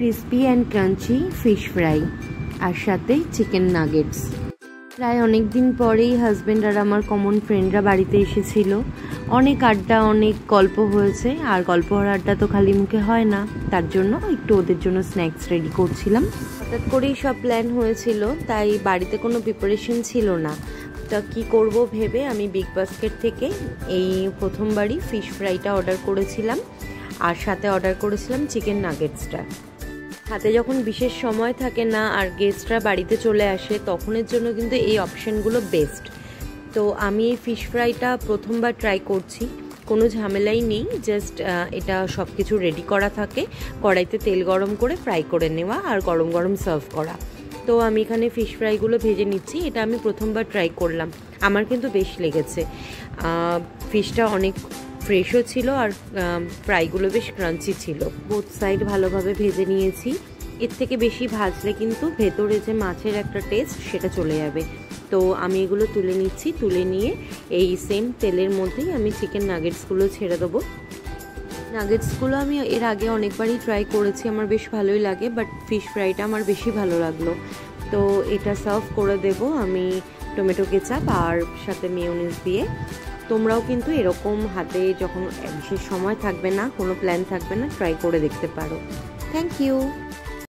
Crispy and crunchy fish fry আর সাথে chicken nuggets. প্রায় অনেক দিন পরেই হাজব্যান্ড আর আমার কমন ফ্রেন্ডরা বাড়িতে এসেছিল। অনেক আড্ডা, অনেক গল্প হয়েছে, আর গল্প আর আড্ডা তো খালি মুখে হয় না, তার জন্য একটু ওদের জন্য স্ন্যাক্স রেডি করছিলাম। হঠাৎ করেই সব প্ল্যান হয়েছিল, তাই বাড়িতে কোনো প্রিপারেশন ছিল না। তা কী করব ভেবে আমি বিগ বাস্কেট থেকে এই প্রথমবারই ফিশ ফ্রাইটা অর্ডার করেছিলাম, আর সাথে অর্ডার করেছিলাম চিকেন নাগেটসটা। হাতে যখন বিশেষ সময় থাকে না আর গেস্টরা বাড়িতে চলে আসে, তখনের জন্য কিন্তু এই অপশানগুলো বেস্ট। তো আমি এই ফিশ ফ্রাইটা প্রথমবার ট্রাই করছি, কোনো ঝামেলাই নেই, জাস্ট এটা সব কিছু রেডি করা থাকে, কড়াইতে তেল গরম করে ফ্রাই করে নেওয়া আর গরম গরম সার্ভ করা। তো আমি এখানে ফিশ ফ্রাইগুলো ভেজে নিচ্ছি, এটা আমি প্রথমবার ট্রাই করলাম, আমার কিন্তু বেশ লেগেছে। ফিশটা অনেক ফ্রেশও ছিল আর ফ্রাইগুলো বেশ ক্রাঞ্চি ছিল। বোথ সাইড ভালোভাবে ভেজে নিয়েছি। এর থেকে বেশি ভাজলে কিন্তু ভেতরে যে মাছের একটা টেস্ট সেটা চলে যাবে। তো আমি এগুলো তুলে নিচ্ছি, তুলে নিয়ে এই সেম তেলের মধ্যেই আমি চিকেন নাগেটসগুলো ছেড়ে দেবো। নাগেটসগুলো আমি এর আগে অনেকবারই ট্রাই করেছি, আমার বেশ ভালোই লাগে, বাট ফিশ ফ্রাইটা আমার বেশি ভালো লাগলো। তো এটা সার্ভ করে দেব আমি টমেটো কেচাপ আর সাথে মেয়োনিজ দিয়ে। তোমরাও কিন্তু এরকম হাতে যখন বিশেষ সময় থাকবে না, কোনো প্ল্যান থাকবে না, ট্রাই করে দেখতে পারো। Thank you.